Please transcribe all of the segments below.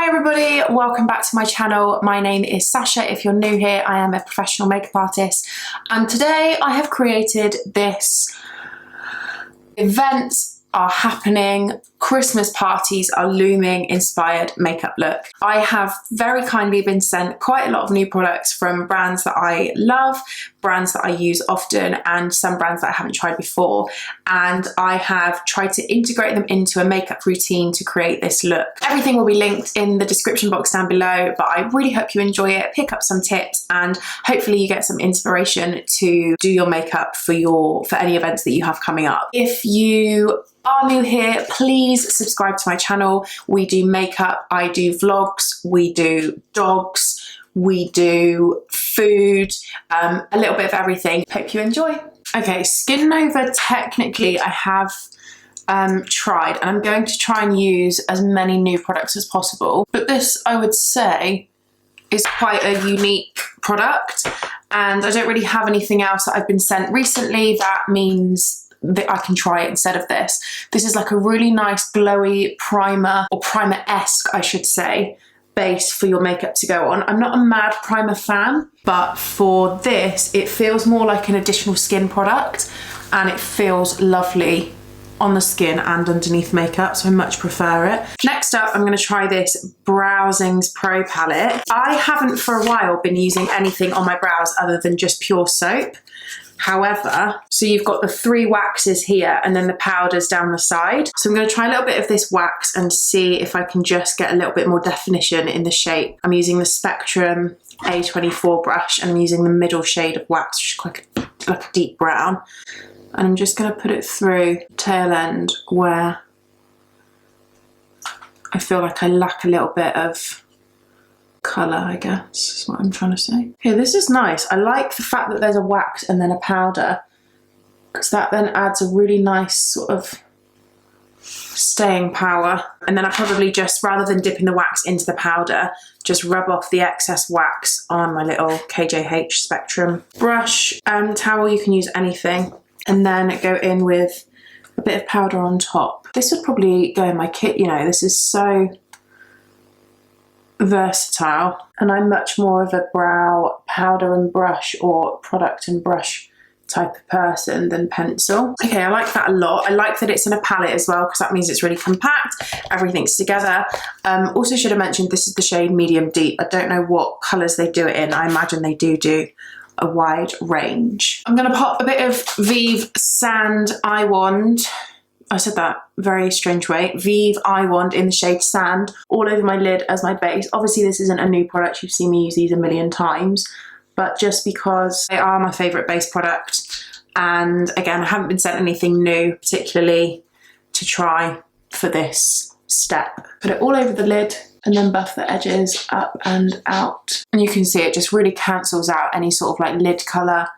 Hi everybody, welcome back to my channel. My name is Sasha. If you're new here, I am a professional makeup artist, and today I have created this events are happening, Christmas parties are looming inspired makeup look. I have very kindly been sent quite a lot of new products from brands that I love, brands that I use often, and some brands that I haven't tried before, and I have tried to integrate them into a makeup routine to create this look. Everything will be linked in the description box down below, but I really hope you enjoy it, pick up some tips, and hopefully you get some inspiration to do your makeup for any events that you have coming up. If you are new here, please subscribe to my channel. We do makeup, I do vlogs, we do dogs, we do food, a little bit of everything. Hope you enjoy. Okay, Skin Nova technically I have tried, and I'm going to try and use as many new products as possible, but this I would say is quite a unique product, and I don't really have anything else that I've been sent recently that means that I can try it instead of this. This is like a really nice glowy primer, or primer-esque I should say, base for your makeup to go on. I'm not a mad primer fan, but for this it feels more like an additional skin product, and it feels lovely on the skin and underneath makeup, so I much prefer it. Next up, I'm going to try this Browsings Pro palette. I haven't for a while been using anything on my brows other than just pure soap. However, so you've got the 3 waxes here and then the powders down the side. So I'm going to try a little bit of this wax and see if I can just get a little bit more definition in the shape. I'm using the Spectrum A24 brush, and I'm using the middle shade of wax, which is quite like a deep brown. And I'm just going to put it through tail end where I feel like I lack a little bit of colour, I guess is what I'm trying to say. Okay, this is nice. I like the fact that there's a wax and then a powder, because that then adds a really nice sort of staying power. And then I probably just, rather than dipping the wax into the powder, just rub off the excess wax on my little KJH Spectrum brush. Towel, you can use anything. And then go in with a bit of powder on top. This would probably go in my kit, you know, this is so versatile, and I'm much more of a brow powder and brush or product and brush type of person than pencil. Okay, I like that a lot. I like that it's in a palette as well, because that means it's really compact, everything's together. Also should have mentioned this is the shade Medium Deep. I don't know what colours they do it in. I imagine they do a wide range. I'm gonna pop a bit of Vive Sand Eye Wand. I said that very strange way. Vive Eye Wand in the shade Sand all over my lid as my base. Obviously this isn't a new product, you've seen me use these a million times, but just because they are my favourite base product, and again I haven't been sent anything new particularly to try for this step. Put it all over the lid and then buff the edges up and out. And you can see it just really cancels out any sort of like lid colour,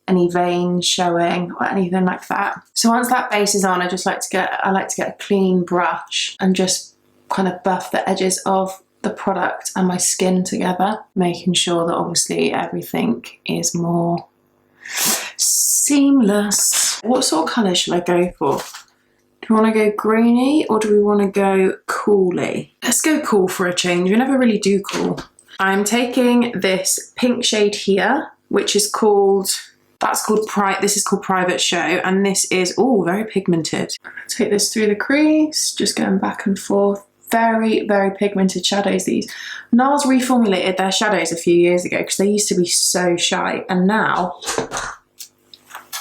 any veins showing or anything like that. So once that base is on, I like to get a clean brush and just kind of buff the edges of the product and my skin together, making sure that obviously everything is more seamless. What sort of colour should I go for? Do we want to go greeny or do we want to go cooly? Let's go cool for a change. We never really do cool. I'm taking this pink shade here, which is called, this is called Private Show, and this is, oh, very pigmented. Take this through the crease, just going back and forth. Very, very pigmented shadows, these. NARS reformulated their shadows a few years ago because they used to be so shy, and now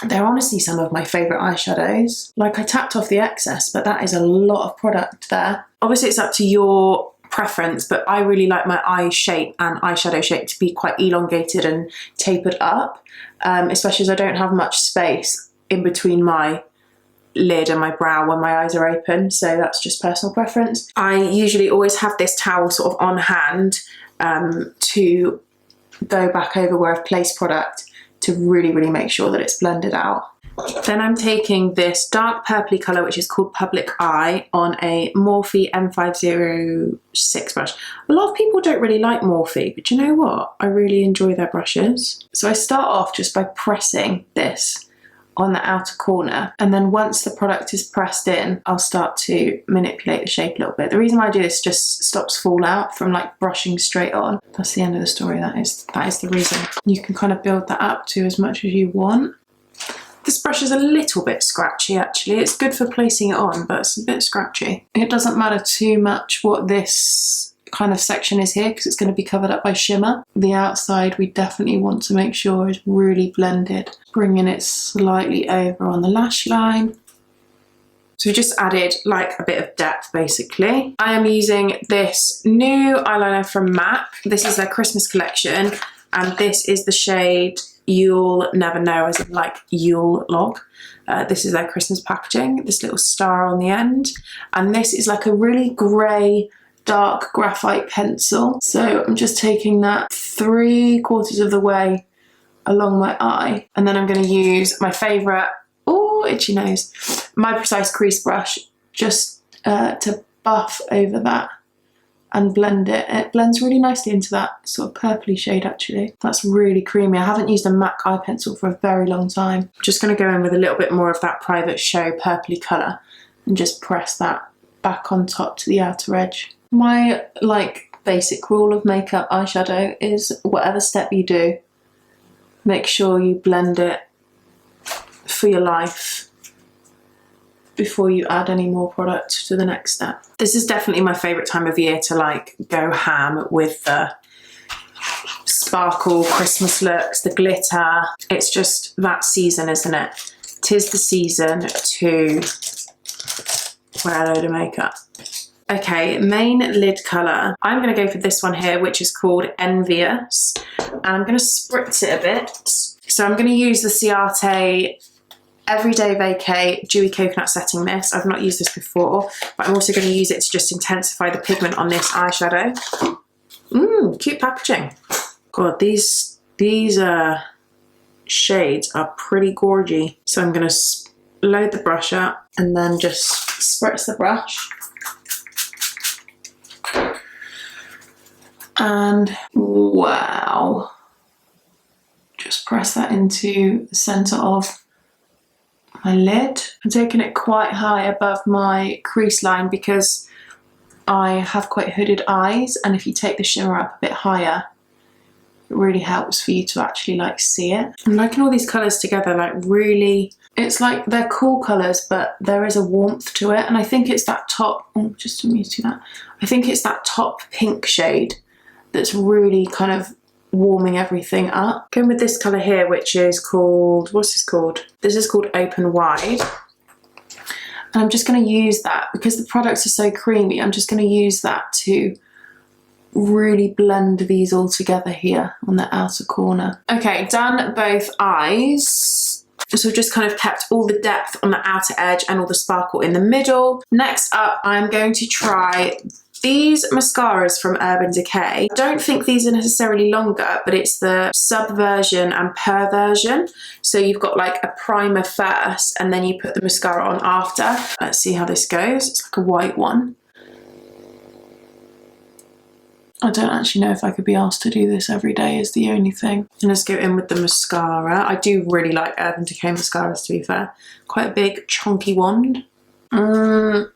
they're honestly some of my favourite eyeshadows. Like, I tapped off the excess, but that is a lot of product there. Obviously it's up to your preference, but I really like my eye shape and eyeshadow shape to be quite elongated and tapered up, especially as I don't have much space in between my lid and my brow when my eyes are open, so that's just personal preference. I usually always have this towel sort of on hand to go back over where I've placed product to really, really make sure that it's blended out. Then I'm taking this dark purpley colour, which is called Public Eye, on a Morphe M506 brush. A lot of people don't really like Morphe, but you know what? I really enjoy their brushes. So I start off just by pressing this on the outer corner, and then once the product is pressed in, I'll start to manipulate the shape a little bit. The reason why I do this just stops fallout from like brushing straight on. That's the end of the story. That is the reason. You can kind of build that up to as much as you want. This brush is a little bit scratchy actually. It's good for placing it on, but it's a bit scratchy. It doesn't matter too much what this kind of section is here because it's going to be covered up by shimmer. The outside we definitely want to make sure is really blended. Bringing it slightly over on the lash line. So we just added like a bit of depth basically. I am using this new eyeliner from MAC. This is their Christmas collection and this is the shade You'll Never Know, as in like Yule log. This is their Christmas packaging, this little star on the end. And this is like a really grey, dark graphite pencil. So I'm just taking that 3/4 of the way along my eye. And then I'm going to use my favourite, oh, itchy nose, my Precise Crease brush, just to buff over that and blend it. It blends really nicely into that sort of purpley shade actually. That's really creamy. I haven't used a MAC eye pencil for a very long time. I'm just going to go in with a little bit more of that Private Show purpley colour and just press that back on top to the outer edge. My like basic rule of makeup eyeshadow is whatever step you do, make sure you blend it for your life before you add any more product to the next step. This is definitely my favourite time of year to like go ham with the sparkle Christmas looks, the glitter. It's just that season, isn't it? 'Tis the season to wear a load of makeup. Okay, main lid colour. I'm going to go for this one here, which is called Envious. And I'm going to spritz it a bit. So I'm going to use the Ciate Everyday Vacay Dewy Coconut Setting Mist. I've not used this before, but I'm also going to use it to just intensify the pigment on this eyeshadow. Cute packaging. God, these shades are pretty gorgy. So I'm going to load the brush up and then just spritz the brush. And wow, just press that into the centre of my lid. I'm taking it quite high above my crease line because I have quite hooded eyes, and if you take the shimmer up a bit higher, it really helps for you to actually like see it. I'm liking all these colours together, like really, it's like they're cool colours, but there is a warmth to it, and I think it's that top, oh, just to move to that, I think it's that top pink shade that's really kind of warming everything up. Going with this colour here, which is called, what's this called? This is called Open Wide. And I'm just going to use that, because the products are so creamy, I'm just going to use that to really blend these all together here on the outer corner. Okay, done both eyes. So I've just kind of kept all the depth on the outer edge and all the sparkle in the middle. Next up, I'm going to try these mascaras from Urban Decay. I don't think these are necessarily longer, but it's the sub version and per version. So you've got like a primer first and then you put the mascara on after. Let's see how this goes. It's like a white one. I don't actually know if I could be asked to do this every day is the only thing. And let's go in with the mascara. I do really like Urban Decay mascaras, to be fair. Quite a big chunky wand. I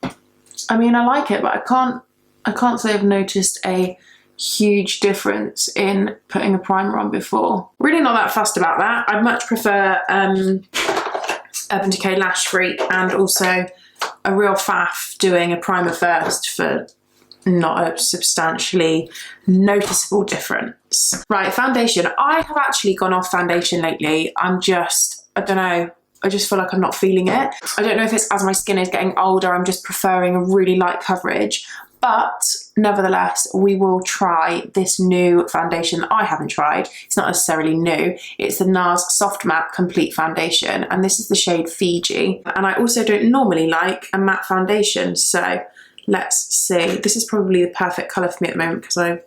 mean, I like it, but I can't say I've noticed a huge difference in putting a primer on before. Really not that fussed about that. I'd much prefer Urban Decay Lash Freak and also a real faff doing a primer first for not a substantially noticeable difference. Right, foundation. I have actually gone off foundation lately. I don't know, I just feel like I'm not feeling it. I don't know if it's as my skin is getting older, I'm just preferring a really light coverage. But nevertheless, we will try this new foundation that I haven't tried. It's not necessarily new. It's the NARS Soft Matte Complete Foundation, and this is the shade Fiji. And I also don't normally like a matte foundation, so let's see. This is probably the perfect colour for me at the moment because I've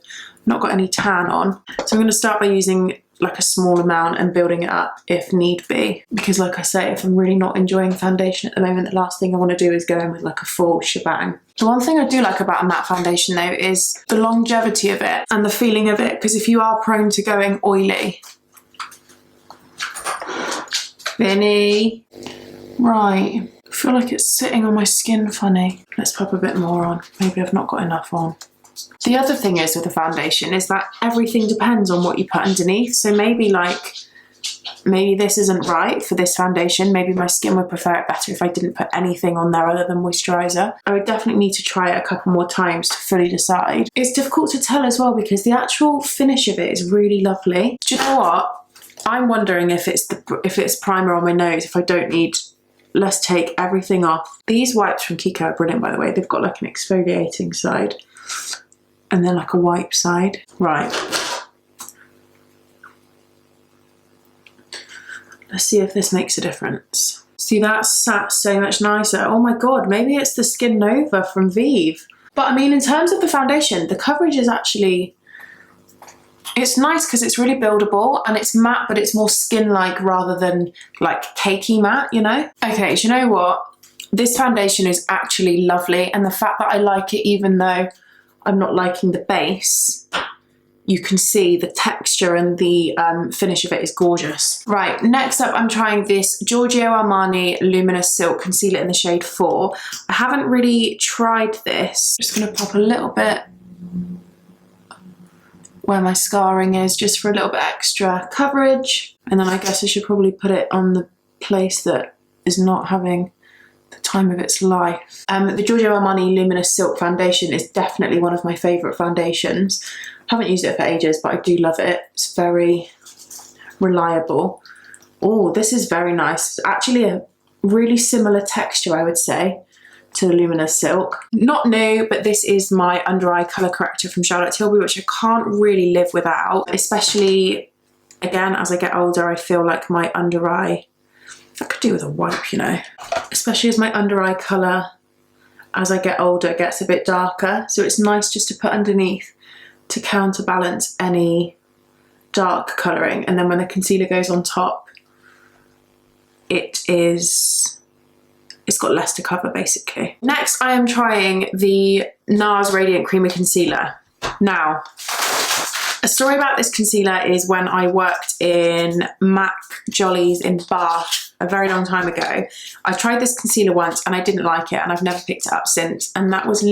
not got any tan on. So I'm going to start by using like a small amount and building it up if need be. Because like I say, if I'm really not enjoying foundation at the moment, the last thing I want to do is go in with like a full shebang. The one thing I do like about a matte foundation though is the longevity of it and the feeling of it, because if you are prone to going oily, Vinny. Right. I feel like it's sitting on my skin funny. Let's pop a bit more on. Maybe I've not got enough on. The other thing is with the foundation is that everything depends on what you put underneath. So maybe this isn't right for this foundation. Maybe my skin would prefer it better if I didn't put anything on there other than moisturiser. I would definitely need to try it a couple more times to fully decide. It's difficult to tell as well because the actual finish of it is really lovely. Do you know what? I'm wondering if it's primer on my nose, if I don't need. Let's take everything off. These wipes from Kiko are brilliant, by the way. They've got like an exfoliating side and then like a wipe side. Right. Let's see if this makes a difference. See, that sat so much nicer. Oh my God, maybe it's the Skin Nova from Vive. But I mean, in terms of the foundation, the coverage is actually, it's nice because it's really buildable and it's matte, but it's more skin-like rather than like cakey matte, you know? Okay, do you know what? This foundation is actually lovely, and the fact that I like it even though I'm not liking the base, you can see the texture and the finish of it is gorgeous. Right, next up I'm trying this Giorgio Armani Luminous Silk Concealer in the shade 4. I haven't really tried this. Just gonna pop a little bit where my scarring is, just for a little bit extra coverage. And then I guess I should probably put it on the place that is not having the time of its life. The Giorgio Armani Luminous Silk Foundation is definitely one of my favourite foundations. I haven't used it for ages, but I do love it. It's very reliable. Oh, this is very nice. It's actually a really similar texture, I would say, to the Luminous Silk. Not new, but this is my under eye colour corrector from Charlotte Tilbury, which I can't really live without, especially, again, as I get older, I feel like my under eye, I could do with a wipe, you know, especially as my under eye colour, as I get older, gets a bit darker. So it's nice just to put underneath to counterbalance any dark colouring. And then when the concealer goes on top, it's got less to cover basically. Next, I am trying the NARS Radiant Creamy Concealer. Now, a story about this concealer is when I worked in Mac Jolly's in Bath a very long time ago. I tried this concealer once and I didn't like it, and I've never picked it up since. And that was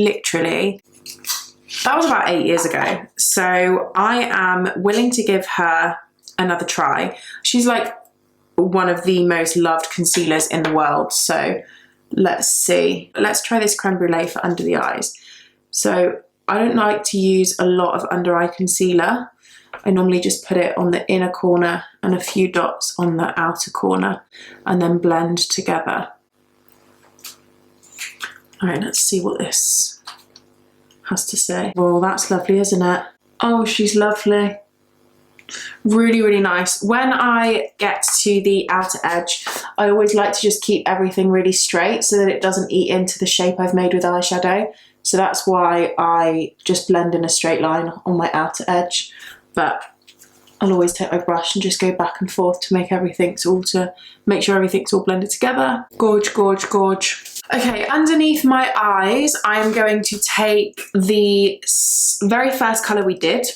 about 8 years ago. So I am willing to give her another try. She's like one of the most loved concealers in the world. So let's see. Let's try this Creme Brulee for under the eyes. So I don't like to use a lot of under eye concealer. I normally just put it on the inner corner and a few dots on the outer corner and then blend together. All right, let's see what this has to say. Well, that's lovely, isn't it? Oh, she's lovely. Really, really nice. When I get to the outer edge, I always like to just keep everything really straight so that it doesn't eat into the shape I've made with eyeshadow. So that's why I just blend in a straight line on my outer edge. But I'll always take my brush and just go back and forth to make sure everything's all blended together. Gorge, gorge, gorge. Okay, underneath my eyes, I am going to take the very first colour we did,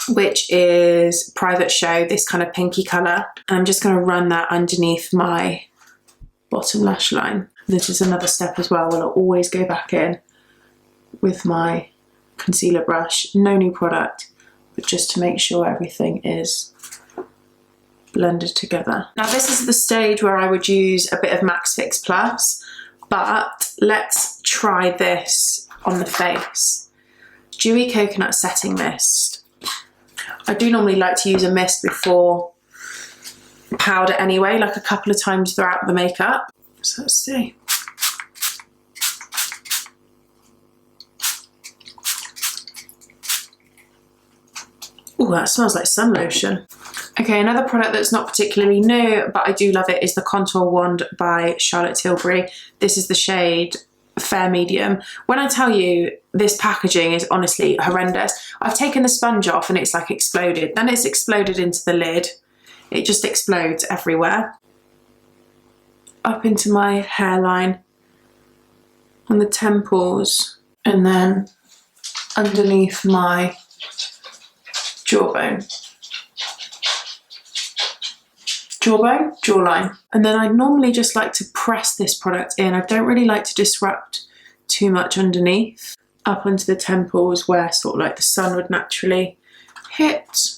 which is Private Show, this kind of pinky colour. And I'm just going to run that underneath my bottom lash line. This is another step as well, where I'll always go back in with my concealer brush. No new product, but just to make sure everything is blended together. Now this is the stage where I would use a bit of Max Fix Plus, but let's try this on the face. Dewy Coconut Setting Mist. I do normally like to use a mist before powder anyway, like a couple of times throughout the makeup. So let's see. Oh, that smells like sun lotion. Okay, another product that's not particularly new, but I do love it, is the Contour Wand by Charlotte Tilbury. This is the shade Fair Medium. When I tell you this packaging is honestly horrendous, I've taken the sponge off and it's like exploded. Then it's exploded into the lid. It just explodes everywhere. Up into my hairline, on the temples, and then underneath my jawbone. jawline. And then I normally just like to press this product in. I don't really like to disrupt too much underneath, up onto the temples where sort of like the sun would naturally hit.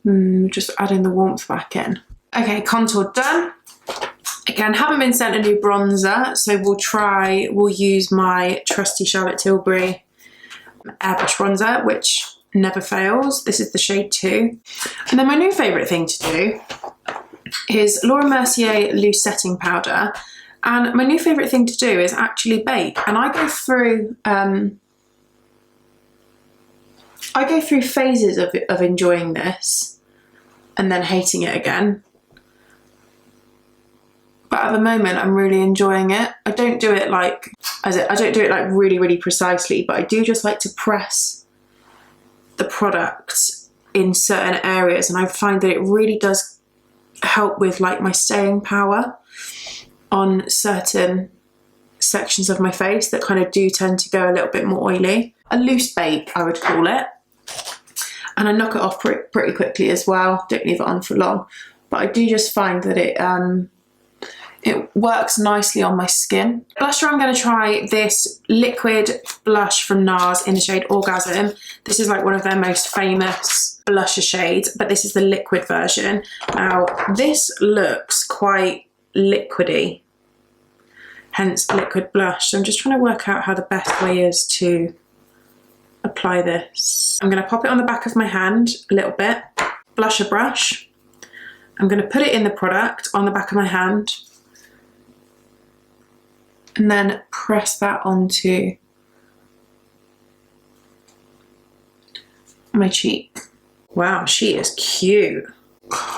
Just adding the warmth back in. Okay, contour done. Again, haven't been sent a new bronzer, so we'll use my trusty Charlotte Tilbury airbrush bronzer, which never fails. This is the shade 2. And then my new favourite thing to do is Laura Mercier loose setting powder. And my new favourite thing to do is actually bake. And I go through phases of enjoying this and then hating it again. But at the moment, I'm really enjoying it. I don't do it like really, really precisely, but I do just like to press the product in certain areas, and I find that it really does help with like my staying power on certain sections of my face that kind of do tend to go a little bit more oily. A loose bake, I would call it. And I knock it off pretty quickly as well. Don't leave it on for long. But I do just find that it works nicely on my skin. Blusher, I'm going to try this liquid blush from NARS in the shade Orgasm. This is like one of their most famous blusher shades, but this is the liquid version. Now, this looks quite liquidy, hence liquid blush. So I'm just trying to work out how the best way is to apply this. I'm going to pop it on the back of my hand a little bit, blusher brush. I'm going to put it in the product on the back of my hand, and then press that onto my cheek. Wow, she is cute.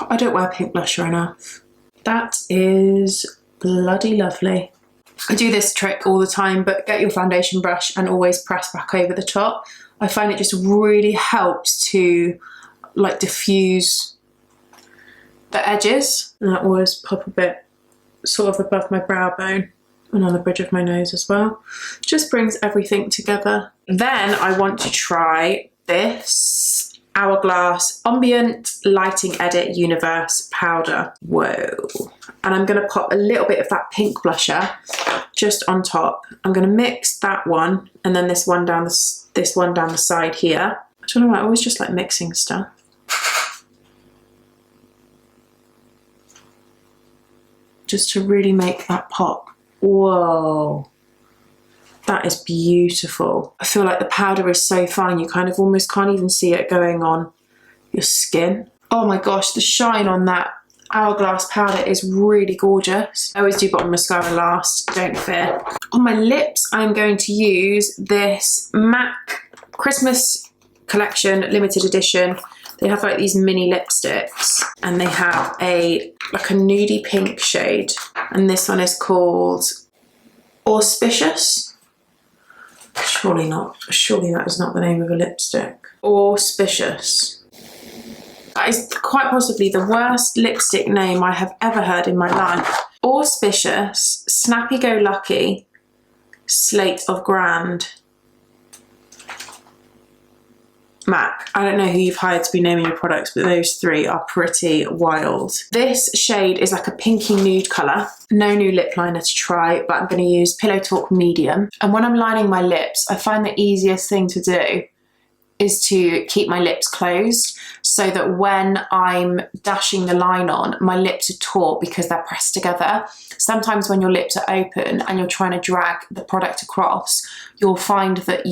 I don't wear pink blusher enough. That is bloody lovely. I do this trick all the time, but get your foundation brush and always press back over the top. I find it just really helps to like diffuse the edges. And I always pop a bit sort of above my brow bone and on the bridge of my nose as well. Just brings everything together. Then I want to try this Hourglass Ambient Lighting Edit Universe powder. Whoa. And I'm going to pop a little bit of that pink blusher just on top. I'm going to mix that one and then this one down the side here. I don't know why I always just like mixing stuff. Just to really make that pop. Whoa, that is beautiful. I feel like the powder is so fine, you kind of almost can't even see it going on your skin. Oh my gosh, the shine on that Hourglass powder is really gorgeous. I always do bottom mascara last, don't fear. On my lips, I'm going to use this MAC Christmas Collection Limited Edition. They have like these mini lipsticks and they have like a nudie pink shade. And this one is called Auspicious. Surely not. Surely that is not the name of a lipstick. Auspicious. That is quite possibly the worst lipstick name I have ever heard in my life. Auspicious, Snappy Go Lucky, Slate of Grand. MAC. I don't know who you've hired to be naming your products, but those three are pretty wild. This shade is like a pinky nude colour. No new lip liner to try, but I'm going to use Pillow Talk Medium. And when I'm lining my lips, I find the easiest thing to do is to keep my lips closed so that when I'm dashing the line on, my lips are taut because they're pressed together. Sometimes when your lips are open and you're trying to drag the product across, you'll find that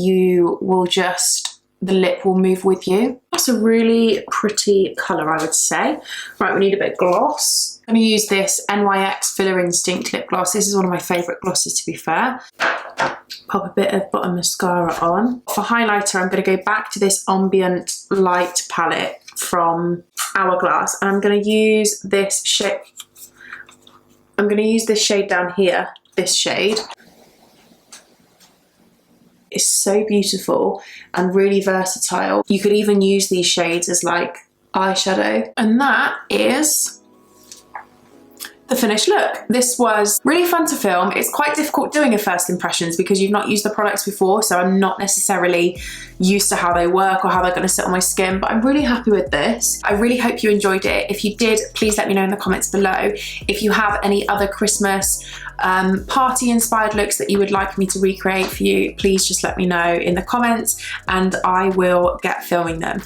the lip will move with you. That's a really pretty colour, I would say. Right, we need a bit of gloss. I'm going to use this NYX Filler Instinct lip gloss. This is one of my favourite glosses, to be fair. Pop a bit of bottom mascara on. For highlighter, I'm going to go back to this Ambient Light palette from Hourglass, and I'm going to use this shade. I'm going to use this shade down here, this shade. It's so beautiful and really versatile. You could even use these shades as like eyeshadow. And that is the finished look. This was really fun to film. It's quite difficult doing a first impressions because you've not used the products before, so I'm not necessarily used to how they work or how they're going to sit on my skin, but I'm really happy with this. I really hope you enjoyed it. If you did, please let me know in the comments below. If you have any other Christmas party inspired looks that you would like me to recreate for you, please just let me know in the comments and I will get filming them.